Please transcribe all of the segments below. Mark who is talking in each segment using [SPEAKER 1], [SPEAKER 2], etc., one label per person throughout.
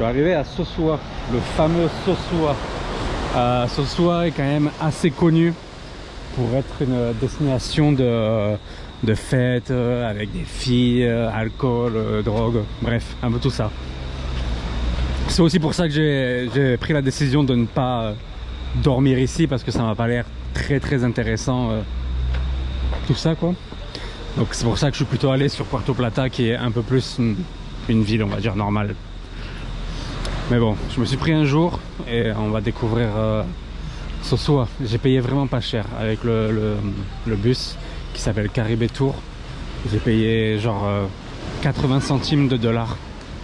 [SPEAKER 1] suis arrivé à Sosúa, le fameux Sosúa. Sosúa est quand même assez connu pour être une destination de fêtes avec des filles, alcool, drogue, bref, un peu tout ça. C'est aussi pour ça que j'ai pris la décision de ne pas dormir ici, parce que ça m'a pas l'air très intéressant tout ça quoi. Donc c'est pour ça que je suis plutôt allé sur Puerto Plata, qui est un peu plus une ville, on va dire, normale. Mais bon, je me suis pris un jour et on va découvrir Sosúa. J'ai payé vraiment pas cher avec le bus qui s'appelle Caribe Tour. J'ai payé genre 80 centimes de dollars.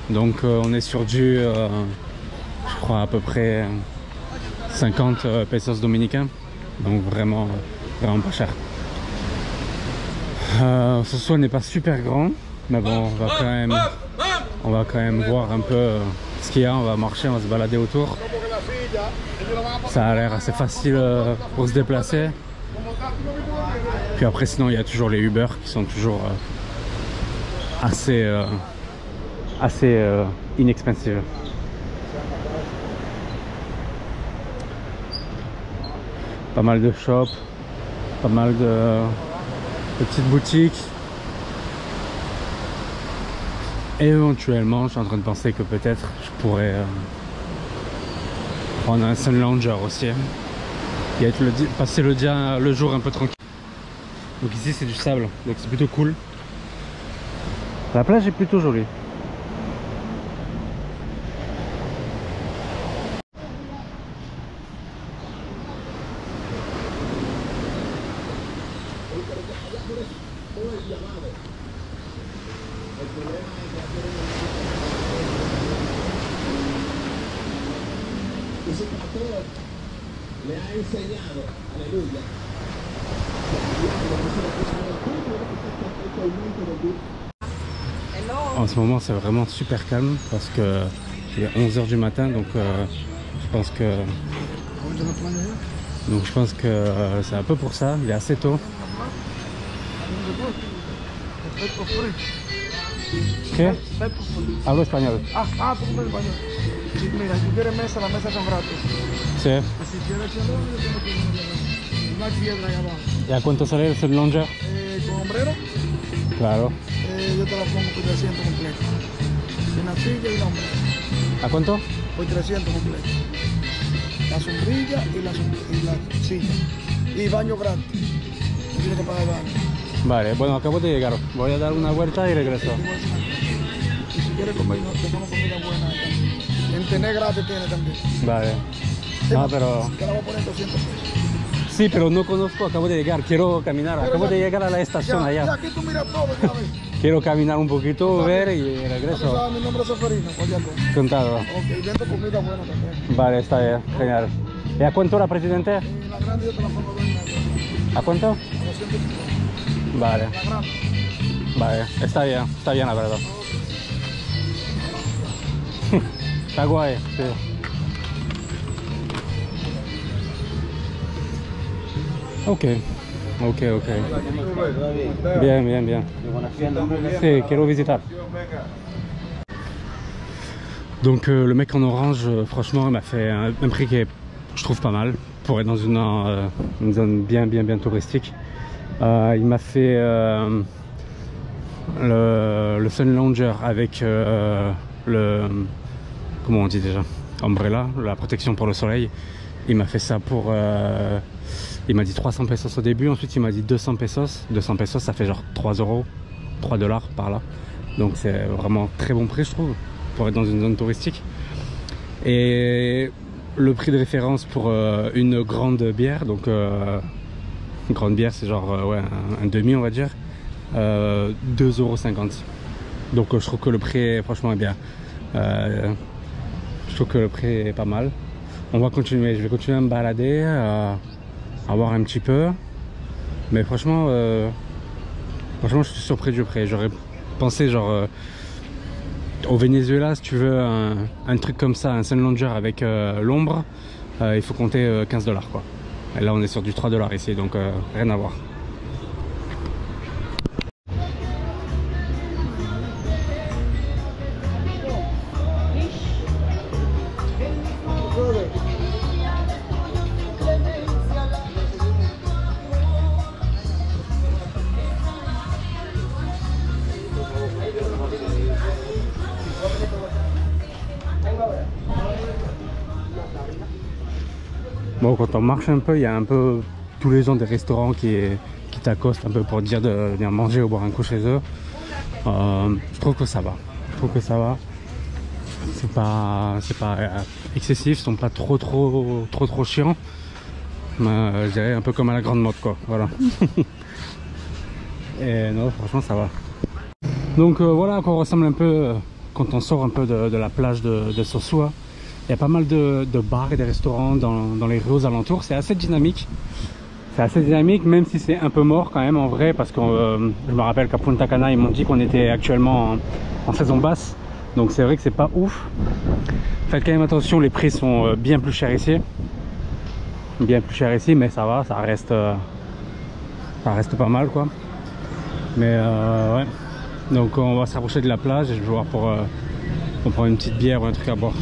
[SPEAKER 1] Donc on est sur du, je crois à peu près 50 pesos dominicains. Donc vraiment pas cher. Sosúa n'est pas super grand, mais bon, on va quand même voir un peu ce qu'il y a. On va marcher, on va se balader autour. Ça a l'air assez facile pour se déplacer. Puis après, sinon, il y a toujours les Uber qui sont toujours assez inexpensive. Pas mal de shops, pas mal de petites boutiques. Et éventuellement, je suis en train de penser que peut-être je pourrais prendre un Sunlounger aussi et être passer le jour un peu tranquille. Donc ici c'est du sable, donc c'est plutôt cool. La plage est plutôt jolie.
[SPEAKER 2] Le ha enseñado, aleluya.
[SPEAKER 1] En ce moment c'est vraiment super calme parce que il est 11 h du matin, donc je pense que c'est un peu pour ça, il est assez tôt. ¿Qué? Hablo español.
[SPEAKER 3] Tú hablas español. Mira, si quieres mesa, las mesas son gratis.
[SPEAKER 1] Sí.
[SPEAKER 3] Si quieres una piedra allá abajo.
[SPEAKER 1] ¿Y a cuánto sale el Sunlounger?
[SPEAKER 3] Con sombrero,
[SPEAKER 1] Claro.
[SPEAKER 3] yo te la pongo por 300 completo. Una silla y la sombrero.
[SPEAKER 1] ¿A cuánto?
[SPEAKER 3] Por 300 completo. La sombrilla y la silla. Y baño gratis. No tienes que pagar baño.
[SPEAKER 1] Vale, bueno, acabo de llegar. Voy a dar una vuelta y regreso.
[SPEAKER 3] Y si quieres comer, te pongo comida buena. En tener gratis tiene también.
[SPEAKER 1] Vale. No, pero...
[SPEAKER 3] Te la voy a poner 200 pesos.
[SPEAKER 1] Sí, pero no conozco, acabo de llegar. Quiero caminar. Acabo de llegar a la estación
[SPEAKER 3] Ya,
[SPEAKER 1] allá.
[SPEAKER 3] aquí tú miras todo, ya ves.
[SPEAKER 1] Quiero caminar un poquito, ver y regreso.
[SPEAKER 3] Mi nombre es Seferino, cualquier cosa.
[SPEAKER 1] Contado.
[SPEAKER 3] Ok, vendo comida buena también.
[SPEAKER 1] Vale, está bien. Genial. ¿Y a cuánto la presidente?
[SPEAKER 3] Y la grande yo te la pongo 2,5.
[SPEAKER 1] ¿A cuánto?
[SPEAKER 3] 250.
[SPEAKER 1] Vale.
[SPEAKER 3] La grande.
[SPEAKER 1] Vale, está bien la verdad. Está guay, sí. Ok. Bien. Sí, quiero visitar. Donc le mec en orange, franchement, il m'a fait un prix qui est, je trouve, pas mal pour être dans une zone bien touristique. Il m'a fait le Sunlounger avec comment on dit déjà, umbrella, la protection pour le soleil. Il m'a fait ça pour il m'a dit 300 pesos au début, ensuite il m'a dit 200 pesos. 200 pesos, ça fait genre 3 euros, 3 dollars par là. Donc c'est vraiment très bon prix, je trouve, pour être dans une zone touristique. Et le prix de référence pour une grande bière, donc une grande bière c'est genre ouais, un demi on va dire, 2,50 €. Donc je trouve que le prix franchement est bien. Je trouve que le prix est pas mal. On va continuer, je vais continuer à me balader, à voir un petit peu. Mais franchement, je suis surpris du prix. J'aurais pensé genre au Venezuela, si tu veux un truc comme ça, un Sunlounger avec l'ombre, il faut compter 15 $ quoi. Et là on est sur du 3 $ ici, donc rien à voir. Bon, quand on marche un peu, il y a un peu tous les gens des restaurants qui t'accostent un peu pour te dire de venir manger ou boire un coup chez eux. Je trouve que ça va. Je trouve que ça va. C'est pas excessif, ils sont pas trop chiants. Je dirais un peu comme à la grande mode, quoi. Voilà. Et non, franchement, ça va. Donc voilà à quoi ressemble un peu quand on sort un peu de la plage de Sosua. Il y a pas mal de bars et de restaurants dans les rues aux alentours. C'est assez dynamique. C'est assez dynamique, même si c'est un peu mort quand même en vrai, parce que je me rappelle qu'à Punta Cana, ils m'ont dit qu'on était actuellement en saison basse. Donc c'est vrai que c'est pas ouf. Faites quand même attention, les prix sont bien plus chers ici. Bien plus chers ici, mais ça va, ça reste pas mal, quoi. Mais ouais. Donc on va s'approcher de la plage et je vais voir pour prendre une petite bière ou un truc à boire.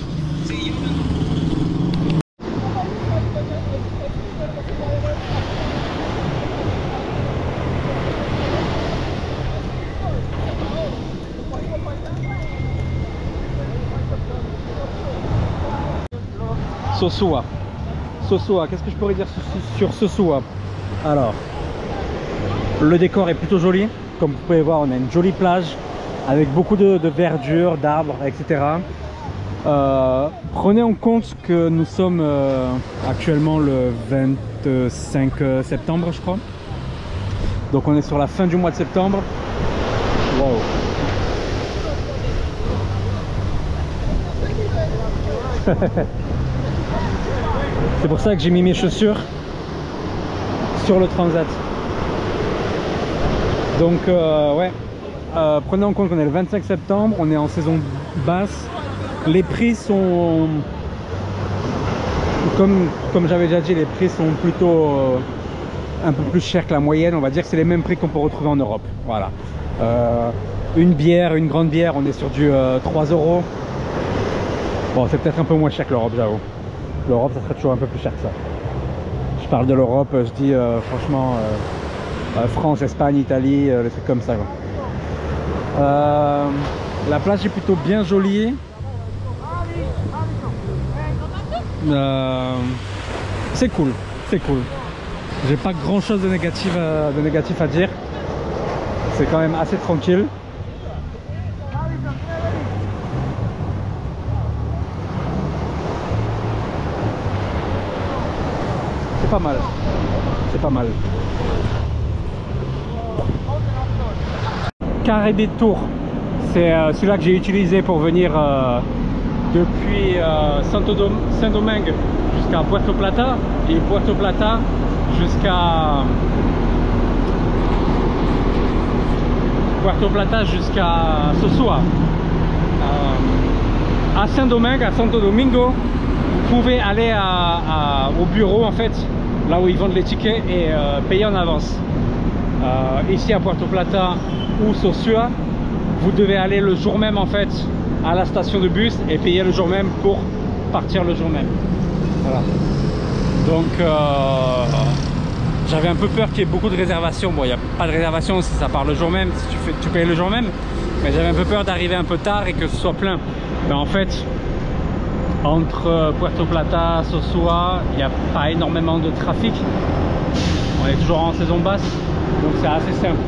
[SPEAKER 1] Sosua. Sosua, qu'est-ce que je pourrais dire sur Sosua? Alors, le décor est plutôt joli. Comme vous pouvez voir, on a une jolie plage avec beaucoup de verdure, d'arbres, etc. Prenez en compte que nous sommes actuellement le 25 septembre, je crois. Donc on est sur la fin du mois de septembre. Wow. C'est pour ça que j'ai mis mes chaussures sur le transat. Donc ouais, prenez en compte qu'on est le 25 septembre, on est en saison basse. Les prix sont, comme j'avais déjà dit, les prix sont plutôt un peu plus chers que la moyenne. On va dire que c'est les mêmes prix qu'on peut retrouver en Europe. Voilà. Une bière, une grande bière, on est sur du 3 €. Bon, c'est peut-être un peu moins cher que l'Europe, j'avoue. L'Europe, ça serait toujours un peu plus cher que ça. Je parle de l'Europe, je dis franchement France, Espagne, Italie, les trucs comme ça, quoi. La plage est plutôt bien jolie. C'est cool, c'est cool. J'ai pas grand chose de négatif à dire. C'est quand même assez tranquille. C'est pas mal. C'est pas mal. Caribe Tour, c'est celui-là que j'ai utilisé pour venir depuis Saint-Domingue jusqu'à Puerto Plata et Puerto Plata jusqu'à Sosua. À Saint-Domingue, à Santo Domingo, vous pouvez aller au bureau en fait, là où ils vendent les tickets et payer en avance. Ici à Puerto Plata ou Sosua, vous devez aller le jour même en fait à la station de bus et payer le jour même pour partir le jour même. Voilà. Donc j'avais un peu peur qu'il y ait beaucoup de réservations. Bon, il n'y a pas de réservation si ça part le jour même, si tu payes le jour même, mais j'avais un peu peur d'arriver un peu tard et que ce soit plein. Mais en fait, entre Puerto Plata, Sosua, il n'y a pas énormément de trafic. On est toujours en saison basse, donc c'est assez simple.